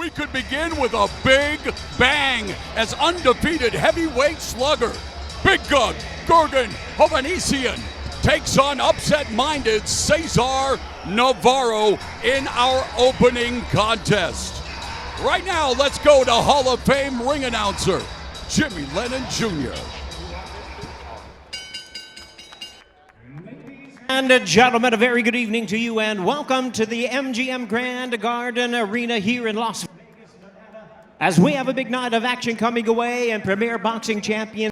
we could begin with a big bang as undefeated heavyweight slugger Big Gurgen Hovhannisyan takes on upset-minded Cesar Navarro in our opening contest. Right now, let's go to Hall of Fame ring announcer Jimmy Lennon Jr. And gentlemen, a very good evening to you and welcome to the MGM Grand Garden Arena here in Las Vegas, Nevada. As we have a big night of action coming away and Premier Boxing Champion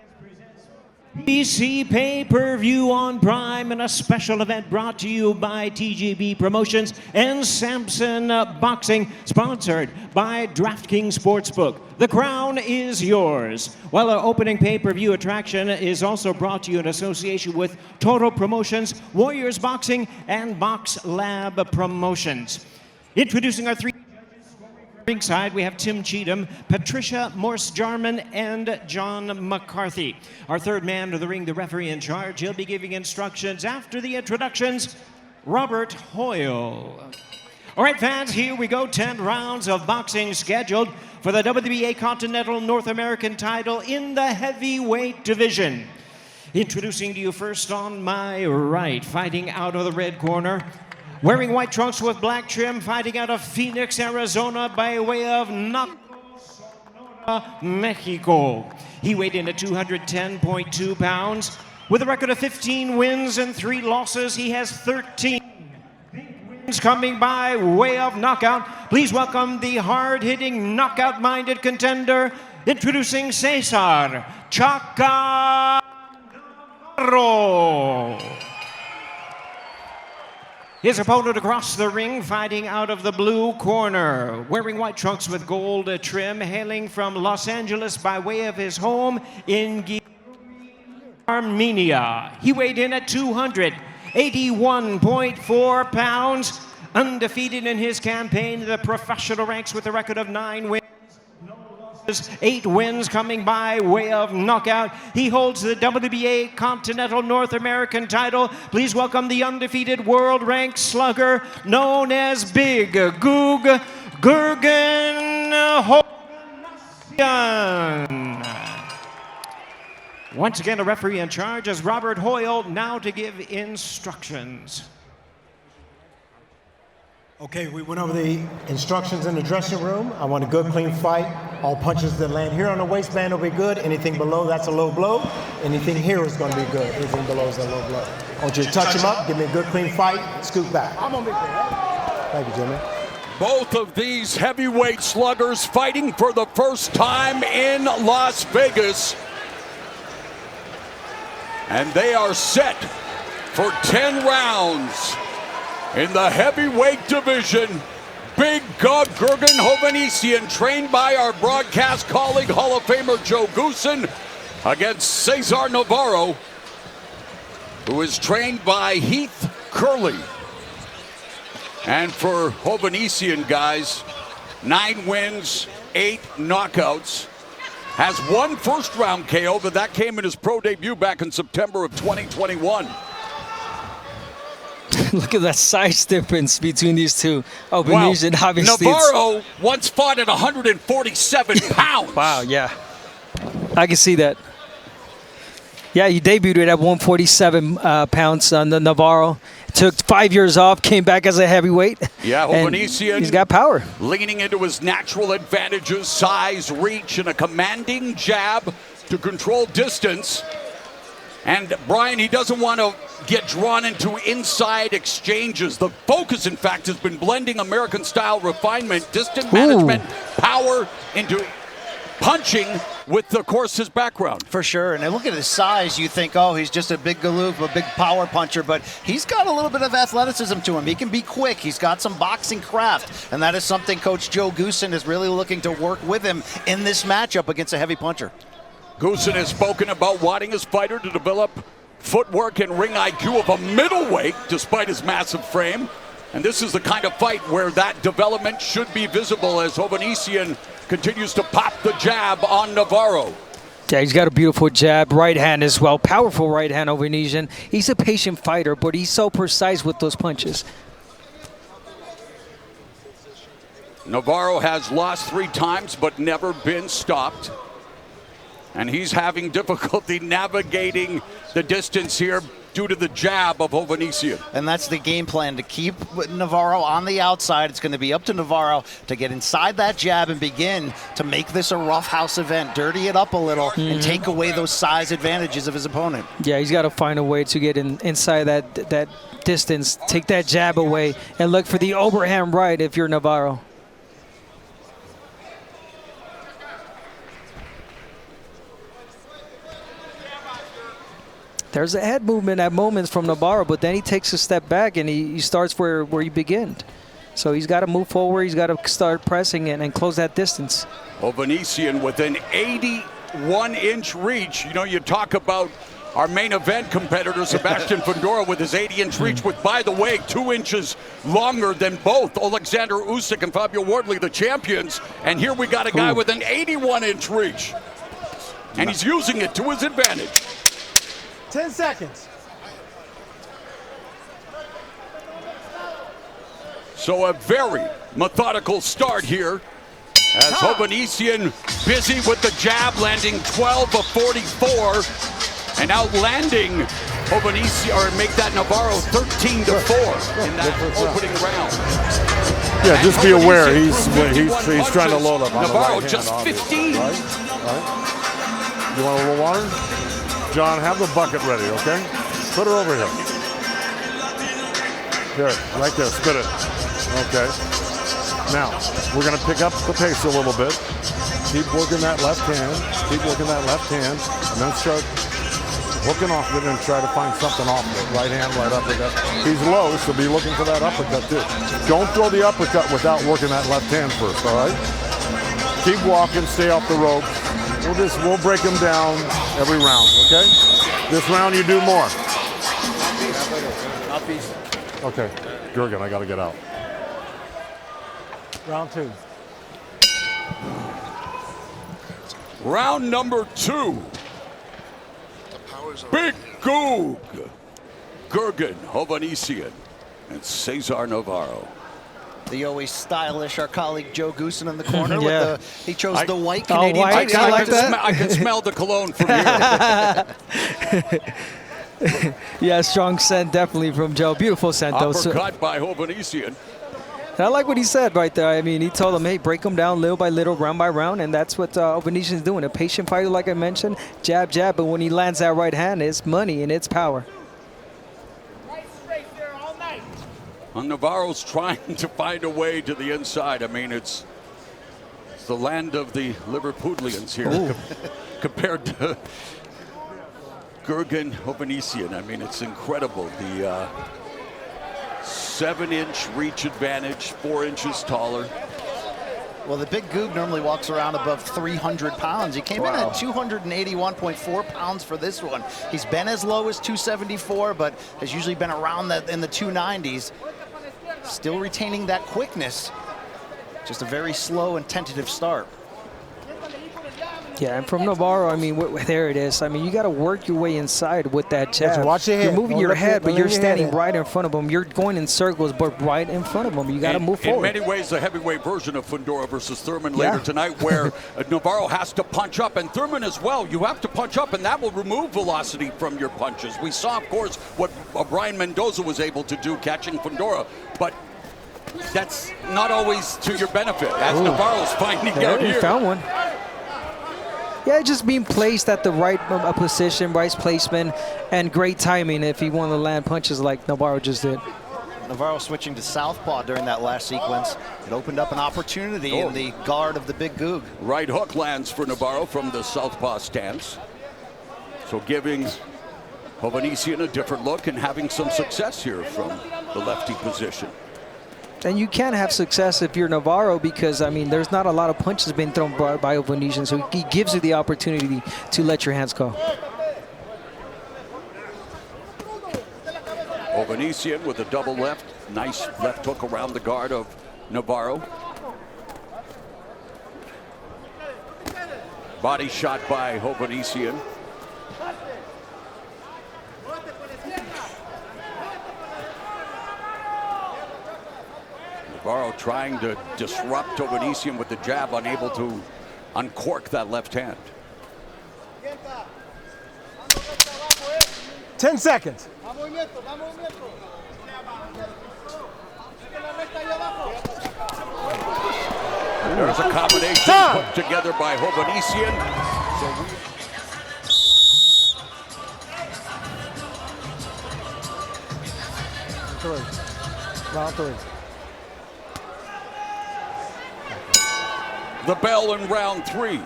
PBC pay-per-view on Prime and a special event brought to you by TGB Promotions and Samson Boxing, sponsored by DraftKings Sportsbook. The crown is yours. While our opening pay-per-view attraction is also brought to you in association with Total Promotions, Warriors Boxing, and Box Lab Promotions. Introducing our three ringside, we have Tim Cheatham, Patricia Morse-Jarman, and John McCarthy. Our third man to the ring, the referee in charge. He'll be giving instructions after the introductions, Robert Hoyle. All right, fans, here we go. 10 rounds of boxing scheduled for the WBA Continental North American title in the heavyweight division. Introducing to you first on my right, fighting out of the red corner, wearing white trunks with black trim, fighting out of Phoenix, Arizona by way of Mexico. He weighed in at 210.2 pounds. With a record of 15 wins and 3 losses, he has 13 wins coming by way of knockout. Please welcome the hard-hitting, knockout-minded contender, introducing Cesar Chaka Navarro. His opponent across the ring, fighting out of the blue corner, wearing white trunks with gold trim, hailing from Los Angeles by way of his home in Armenia. He weighed in at 281.4 pounds, undefeated in his campaign in the professional ranks with a record of 9 wins. 8 wins coming by way of knockout. He holds the WBA Continental North American title. Please welcome the undefeated world-ranked slugger known as Big Gurgen Hovhannisyan. Once again, a referee in charge is Robert Hoyle, now to give instructions. Okay, we went over the instructions in the dressing room. I want a good, clean fight. All punches that land here on the waistband will be good. Anything below, that's a low blow. Anything here is going to be good. Anything below is a low blow. I want you to touch him up, give me a good, clean fight, scoot back. I'm going to be good. Thank you, Jimmy. Both of these heavyweight sluggers fighting for the first time in Las Vegas. And they are set for 10 rounds. In the heavyweight division, Big Gurgen Hovhannisyan, trained by our broadcast colleague, Hall of Famer Joe Goossen, against Cesar Navarro, who is trained by Heath Curley. And for Hovhannisyan, guys, 9 wins, 8 knockouts, has 1 first-round KO, but that came in his pro debut back in September of 2021. Look at that size difference between these two. Hovhannisyan, obviously. Navarro once fought at 147 pounds. Wow, yeah. I can see that. Yeah, he debuted at 147 pounds on the Navarro. Took 5 years off, came back as a heavyweight. Yeah, Hovhannisyan, he's got power. Leaning into his natural advantages, size, reach, and a commanding jab to control distance. And Brian, he doesn't want to get drawn into inside exchanges. The focus, in fact, has been blending American-style refinement, distance management, power into punching with, of course, his background. For sure. And look at his size. You think, oh, he's just a big galoof, a big power puncher, but he's got a little bit of athleticism to him. He can be quick. He's got some boxing craft, and that is something Coach Joe Goossen is really looking to work with him in this matchup against a heavy puncher. Goossen has spoken about wanting his fighter to develop footwork and ring IQ of a middleweight despite his massive frame. And this is the kind of fight where that development should be visible as Hovhannisyan continues to pop the jab on Navarro. Yeah, he's got a beautiful jab, right hand as well. Powerful right hand, Hovhannisyan. He's a patient fighter, but he's so precise with those punches. Navarro has lost 3 times but never been stopped. And he's having difficulty navigating the distance here due to the jab of Hovhannisyan. And that's the game plan, to keep Navarro on the outside. It's going to be up to Navarro to get inside that jab and begin to make this a roughhouse event, dirty it up a little, and take away those size advantages of his opponent. Yeah, he's got to find a way to get inside that distance, take that jab away, and look for the overhand right if you're Navarro. There's a head movement at moments from Navarro, but then he takes a step back and he starts where he began. So he's got to move forward. He's got to start pressing and close that distance. Hovhannisyan with an 81-inch reach. You know, you talk about our main event competitor, Sebastian Fundora, with his 80-inch reach, with, by the way, 2 inches longer than both Alexander Usyk and Fabio Wardley, the champions. And here we got a guy with an 81-inch reach. And he's using it to his advantage. 10 seconds. So a very methodical start here as Hovhannisyan busy with the jab, landing 12 of 44 and outlanding Hovhannisyan, or make that Navarro 13-4 in that opening round. Yeah, just be aware he's trying to load up on Navarro the right just hand, 15. Right? You want a little water? John, have the bucket ready, okay? Put her over here. Here, right there, spit it. Okay. Now, we're gonna pick up the pace a little bit. Keep working that left hand, and then start hooking off it and try to find something off it. Right hand, right uppercut. He's low, so be looking for that uppercut too. Don't throw the uppercut without working that left hand first, all right? Keep walking, stay off the ropes. We'll break him down every round, okay? This round you do more. Okay, Gurgen, I gotta get out. Round 2. Round number 2. Big Goog. Gurgen, Hovhannisyan, and Cesar Navarro. The always stylish, our colleague Joe Goossen in the corner. Yeah. He chose the white Oh, Canadian. white. I like that. I can smell the cologne from here. Yeah, strong scent definitely from Joe. Beautiful scent, though. Uppercut by Hovhannisyan. I like what he said right there. I mean, he told him, hey, break him down little by little, round by round, and that's what Hovhannisyan's doing. A patient fighter, like I mentioned, jab, jab, but when he lands that right hand, it's money and it's power. And Navarro's trying to find a way to the inside. I mean, it's the land of the Liverpudlians here compared to Gurgen, Hovhannisyan. I mean, it's incredible. The 7-inch reach advantage, 4 inches taller. Well, the Big Goog normally walks around above 300 pounds. He came in at 281.4 pounds for this one. He's been as low as 274, but has usually been around in the 290s. Still retaining that quickness. Just a very slow and tentative start. Yeah, and from Navarro, I mean, there it is. I mean, you got to work your way inside with that jab. Watch your head. You're moving Don't your look head, at- but don't you're let your standing head in. right in front of him. You're going in circles, but right in front of him. You got to move forward. In many ways, the heavyweight version of Fundora versus Thurman later tonight, where Navarro has to punch up, and Thurman as well. You have to punch up, and that will remove velocity from your punches. We saw, of course, what Brian Mendoza was able to do catching Fundora, but that's not always to your benefit, as Navarro's finding out He here. found one. Yeah, just being placed at the right position, right placement, and great timing if he wanted to land punches like Navarro just did. Navarro switching to southpaw during that last sequence. It opened up an opportunity in the guard of the Big Goog. Right hook lands for Navarro from the southpaw stance. So giving Hovhannisyan a different look and having some success here from the lefty position. And you can have success if you're Navarro because, I mean, there's not a lot of punches being thrown by Hovhannisyan, so he gives you the opportunity to let your hands go. Hovhannisyan with a double left. Nice left hook around the guard of Navarro. Body shot by Hovhannisyan. Navarro trying to disrupt Hovhannisyan with the jab, unable to uncork that left hand. 10 seconds. There's a combination put together by Hovhannisyan. Round 3. The bell in round 3.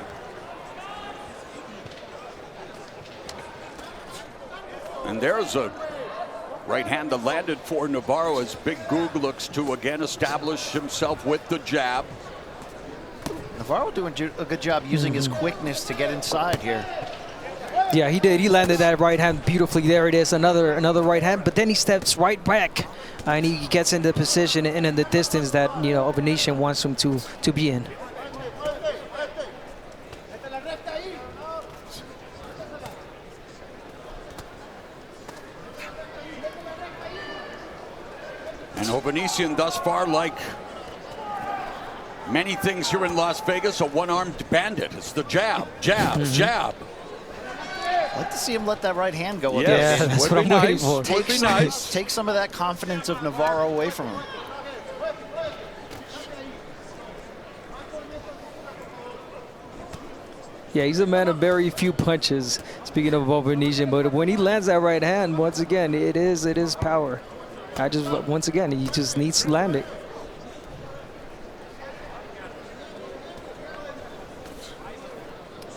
And there's a right hand that landed for Navarro as Big Goog looks to again establish himself with the jab. Navarro doing a good job using his quickness to get inside here. Yeah, he did. He landed that right hand beautifully. There it is, another right hand. But then he steps right back, and he gets in the position and in the distance that Hovhannisyan wants him to be in. And Hovhannisyan thus far, like many things here in Las Vegas, a one-armed bandit. It's the jab, jab, jab. I'd like to see him let that right hand go. Yeah, that's what I'm waiting for. Take some of that confidence of Navarro away from him. Yeah, he's a man of very few punches, speaking of Hovhannisyan, but when he lands that right hand, once again, it is power. Once again, he just needs to land it.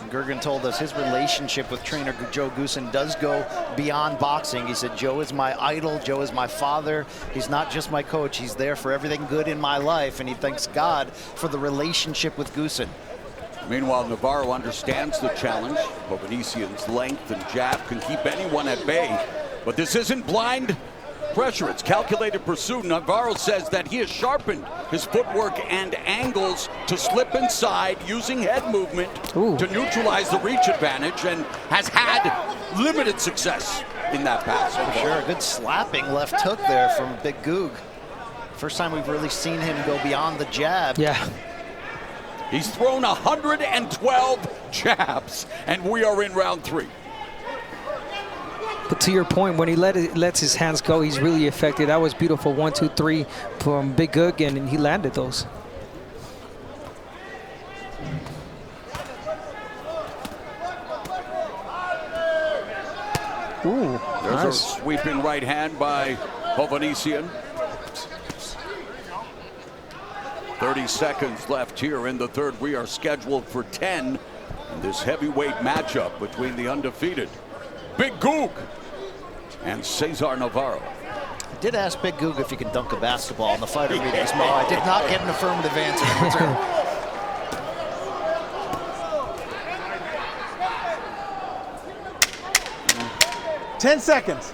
Gurgen told us his relationship with trainer Joe Goossen does go beyond boxing. He said, Joe is my idol, Joe is my father. He's not just my coach, he's there for everything good in my life, and he thanks God for the relationship with Goossen. Meanwhile, Navarro understands the challenge. Hovhannisyan's length and jab can keep anyone at bay, but this isn't blind pressure, it's calculated pursuit. Navarro says that he has sharpened his footwork and angles to slip inside using head movement to neutralize the reach advantage, and has had limited success in that pass. For sure, a good slapping left hook there from Big Goog. First time we've really seen him go beyond the jab. Yeah. He's thrown 112 jabs, and we are in round 3. But to your point, when he lets his hands go, he's really effective. That was beautiful. 1, 2, 3 from Big Gurgen, and he landed those. Ooh, there's nice. a sweeping right hand by Hovhannisyan. 30 seconds left here in the third. We are scheduled for 10 in this heavyweight matchup between the undefeated Big Goog and Cesar Navarro. I did ask Big Goog if he could dunk a basketball in the fighter meetings. No, I did not get an affirmative answer in return. Ten seconds.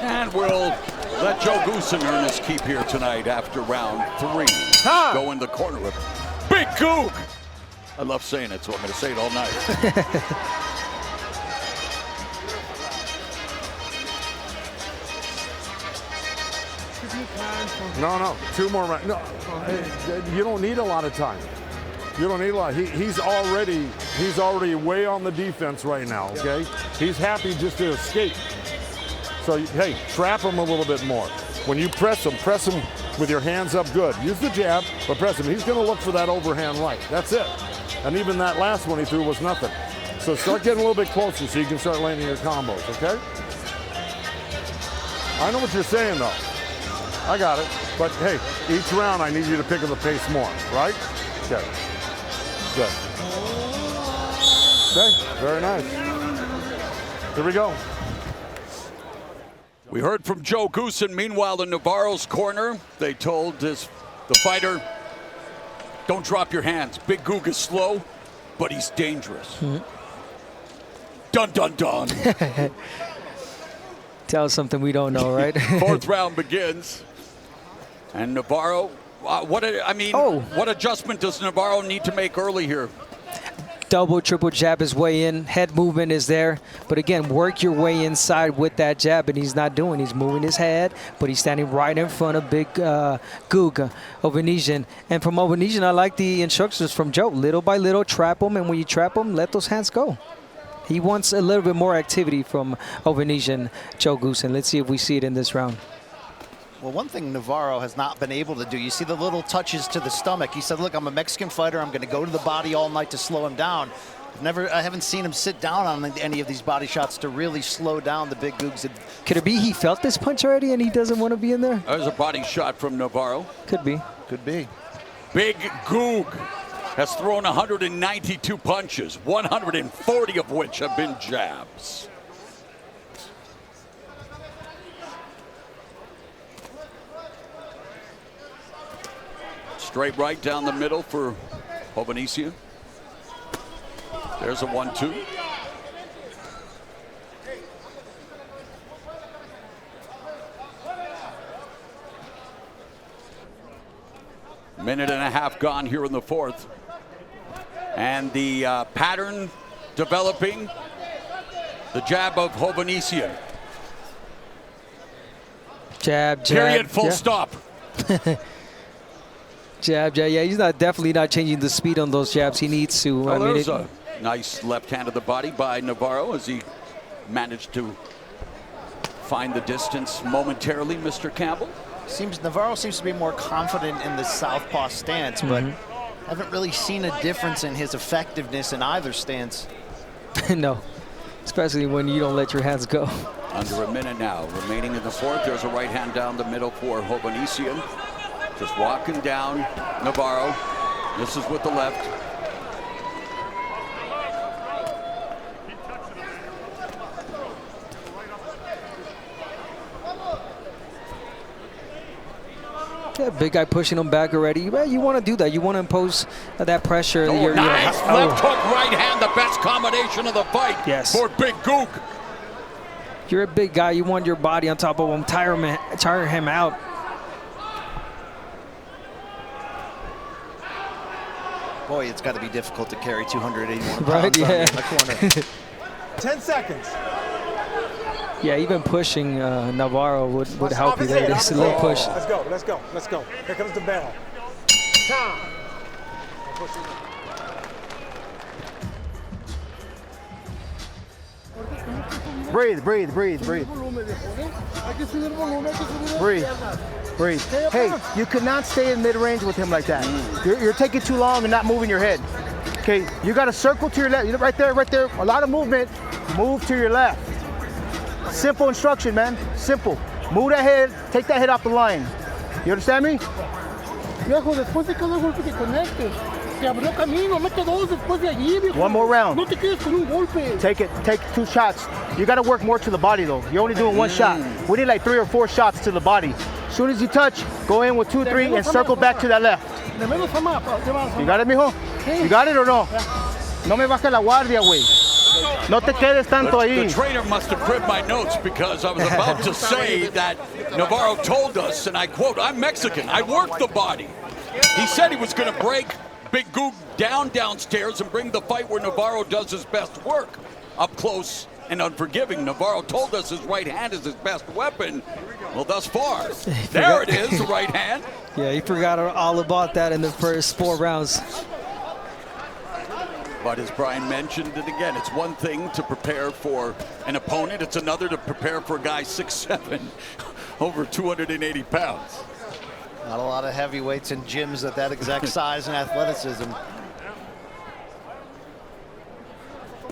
And we'll let Joe Goossen earn his keep here tonight after round 3. Go in the corner of Big Goog. I love saying it, so I'm going to say it all night. No, 2 more rounds. No, you don't need a lot of time. You don't need a lot. He's already way on the defense right now, okay? He's happy just to escape. So, hey, trap him a little bit more. When you press him with your hands up good. Use the jab, but press him. He's going to look for that overhand right. That's it. And even that last one he threw was nothing. So start getting a little bit closer so you can start landing your combos, okay? I know what you're saying, though. I got it. But, hey, each round I need you to pick up the pace more, right? Okay. Good. Okay, very nice. Here we go. We heard from Joe Goossen. Meanwhile, in Navarro's corner, they told the fighter, don't drop your hands. Big Goog is slow, but he's dangerous. Dun, dun, dun. Tell us something we don't know, right? Fourth round begins. And Navarro, what adjustment does Navarro need to make early here? double, triple jab his way in. Head movement is there. But again, work your way inside with that jab, and he's not doing. He's moving his head, but he's standing right in front of big Gurgen, Hovhannisyan. And from Hovhannisyan, I like the instructions from Joe. Little by little, trap him, and when you trap him, let those hands go. He wants a little bit more activity from Hovhannisyan, Joe Goossen. Let's see if we see it in this round. Well, one thing Navarro has not been able to do, you see the little touches to the stomach. He said, look, I'm a Mexican fighter. I'm going to go to the body all night to slow him down. I haven't seen him sit down on any of these body shots to really slow down the big Googs. Could it be he felt this punch already and he doesn't want to be in there? There's a body shot from Navarro. Could be. Could be. Big Goog has thrown 192 punches, 140 of which have been jabs. Straight right down the middle for Hovhannisyan. There's a 1-2. Minute and a half gone here in the fourth. And the pattern developing. The jab of Hovhannisyan. Jab, jab. Period, full stop. Jab, yeah, he's definitely not changing the speed on those jabs. He needs to. Well, there's a nice left hand of the body by Navarro as he managed to find the distance momentarily, Mr. Campbell. Navarro seems to be more confident in the southpaw stance, but haven't really seen a difference in his effectiveness in either stance. No, especially when you don't let your hands go. Under a minute now, remaining in the fourth. There's a right hand down the middle for Hovhannisyan. Just walking down Navarro. This is with the left. Yeah, big guy pushing him back already. Well, you want to do that. You want to impose that pressure. Oh, nice left hook, right hand, the best combination of the fight for Big Goog. You're a big guy. You want your body on top of him, tire him out. Boy, it's got to be difficult to carry 281 pounds right, yeah. in the corner. 10 seconds. Yeah, even pushing Navarro would help you there. Just a little push. Let's go, let's go, let's go. Here comes the bell. Time. Breathe, breathe, breathe, breathe. Breathe. Breathe. Hey, you could not stay in mid-range with him like that. You're taking too long and not moving your head. Okay, you got to circle to your left. Right there, right there. A lot of movement. Move to your left. Simple instruction, man. Simple. Move that head. Take that head off the line. You understand me? Viejo, después de cada golpe que conectes, te abrió camino, mete dos después de allí, viejo. One more round. No te quedes con un golpe. Take it. Take 2 shots. You got to work more to the body, though. You're only doing 1 shot. We need like 3 or 4 shots to the body. As soon as you touch, go in with 2, 3, and circle back to that left. You got it, mijo? You got it or no? No me bajes la guardia, güey. No te quedes tanto ahí. The trainer must have cribbed my notes because I was about to say that Navarro told us, and I quote, I'm Mexican, I work the body. He said he was going to break Big Goog downstairs and bring the fight where Navarro does his best work, up close and unforgiving. Navarro told us his right hand is his best weapon. Well, thus far, there it is, the right hand. Yeah, he forgot all about that in the first 4 rounds. But as Brian mentioned it again, it's one thing to prepare for an opponent. It's another to prepare for a guy 6'7", over 280 pounds. Not a lot of heavyweights in gyms at that exact size and athleticism.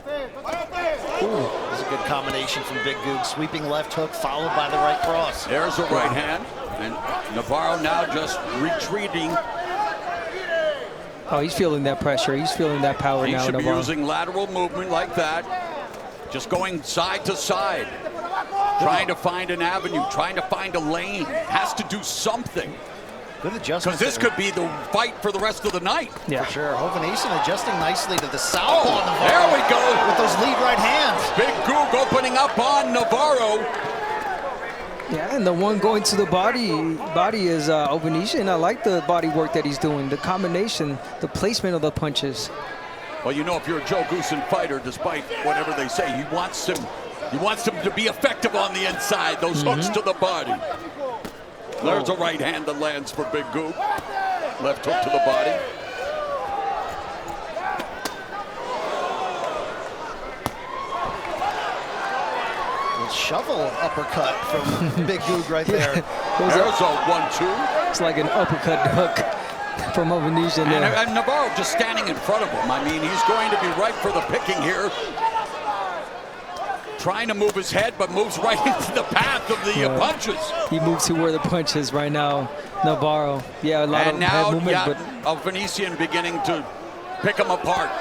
This is a good combination from Big Goog. Sweeping left hook followed by the right cross. There's a right hand. And Navarro now just retreating. Oh, he's feeling that pressure. He's feeling that power now. He should be Navarro. using lateral movement like that. Just going side to side. Trying to find an avenue. Trying to find a lane. Has to do something. Good adjustment. Because this could be the fight for the rest of the night. Yeah. For sure. Hovhannisyan adjusting nicely to the southpaw. Oh, there we go. With those lead right hands. Big Goog opening up on Navarro. Yeah, and the one going to the body is Hovhannisyan. I like the body work that he's doing, the combination, the placement of the punches. Well, you know, if you're a Joe Goossen fighter, despite whatever they say, he wants them to be effective on the inside. Those hooks to the body. There's a right hand that lands for Big Goog. Left hook to the body. Shovel uppercut from Big Goog right there. There's a 1-2. It's like an uppercut hook from Hovhannisyan there. And Navarro just standing in front of him. I mean, he's going to be right for the picking here. Trying to move his head, but moves right into the path of the punches. He moves to where the punch is right now, Navarro. Yeah, a lot of head movement. But Hovhannisyan beginning to pick him apart.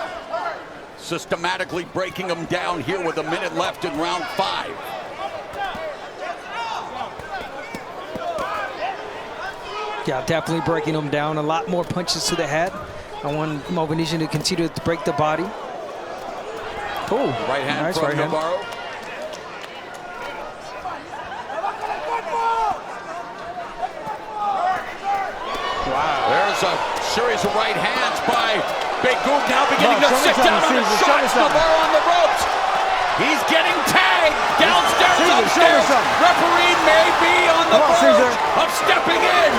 Systematically breaking him down here with a minute left in round 5. Yeah, definitely breaking him down. A lot more punches to the head. I want Hovhannisyan to continue to break the body. Oh, right hand nice from right Navarro. Hand. Wow. There's a series of right hands by Big Goog, now beginning to sit down on the shots. Navarro on the ropes. He's getting tagged. Downstairs, upstairs. Referee may be on the verge of stepping in.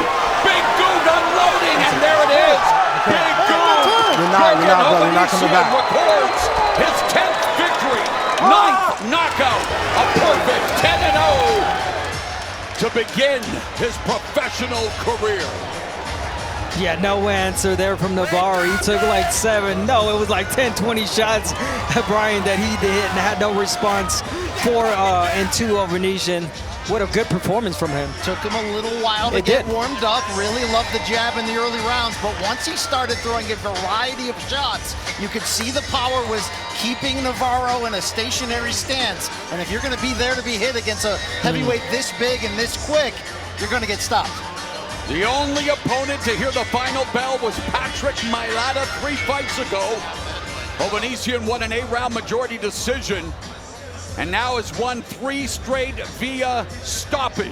Big Goog unloading, and there it is. Big Goog. You're not coming back. Records his 10th victory, 9th knockout, a perfect 10-0 to begin his professional career. Yeah, no answer there from Navarro. He took like 7. No, it was like 10, 20 shots at Brian that he did and had no response for and 2 Hovhannisyan. What a good performance from him. Took him a little while to get warmed up. Really loved the jab in the early rounds, but once he started throwing a variety of shots, you could see the power was keeping Navarro in a stationary stance. And if you're going to be there to be hit against a heavyweight this big and this quick, you're going to get stopped. The only opponent to hear the final bell was Patrick Mailata 3 fights ago. Hovhannisyan won an 8-round majority decision and now has won 3 straight via stoppage.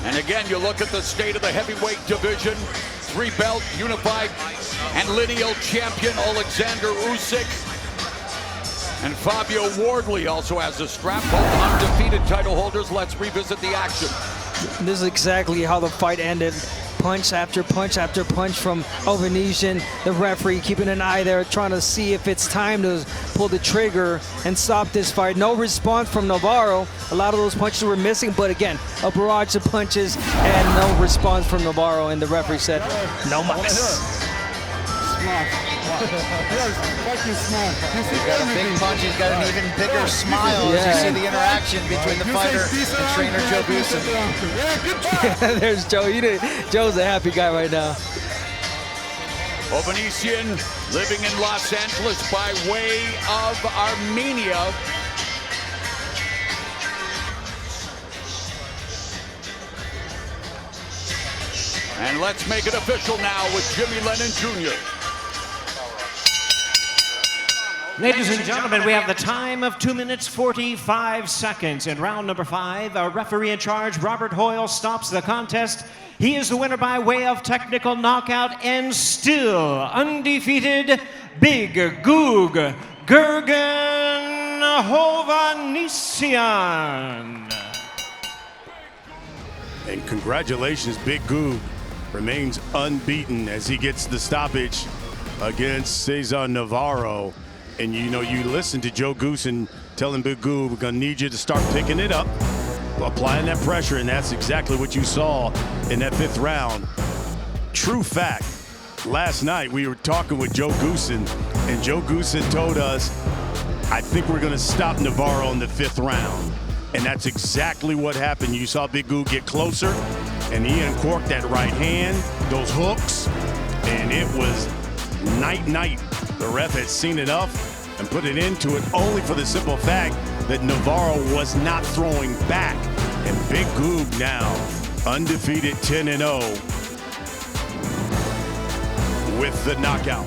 And again, you look at the state of the heavyweight division. 3-belt unified and lineal champion Alexander Usyk. And Fabio Wardley also has a strap. Both undefeated title holders. Let's revisit the action. This is exactly how the fight ended. Punch after punch after punch from Hovhannisyan. The referee keeping an eye there, trying to see if it's time to pull the trigger and stop this fight. No response from Navarro. A lot of those punches were missing, but again, a barrage of punches and no response from Navarro. And the referee said, no mas. He's got a big punch, he's got an even bigger smile as you see the interaction between the fighter and trainer Joe Goossen. There's Joe. Joe's a happy guy right now. Hovhannisyan living in Los Angeles by way of Armenia. And let's make it official now with Jimmy Lennon Jr. Ladies and gentlemen, we have the time of 2 minutes 45 seconds. In round number 5, our referee in charge, Robert Hoyle, stops the contest. He is the winner by way of technical knockout and still undefeated, Big Goog Gurgen Hovhannisyan. And congratulations, Big Goog remains unbeaten as he gets the stoppage against Cesar Navarro. And you know, you listen to Joe Goossen telling Big Goog, we're gonna need you to start picking it up, applying that pressure, and that's exactly what you saw in that 5th round. True fact, last night we were talking with Joe Goossen, and Joe Goossen told us, I think we're gonna stop Navarro in the 5th round. And that's exactly what happened. You saw Big Goog get closer, and he uncorked that right hand, those hooks, and it was night-night. The ref had seen enough and put it into it only for the simple fact that Navarro was not throwing back. And Big Goog now undefeated 10-0 with the knockout.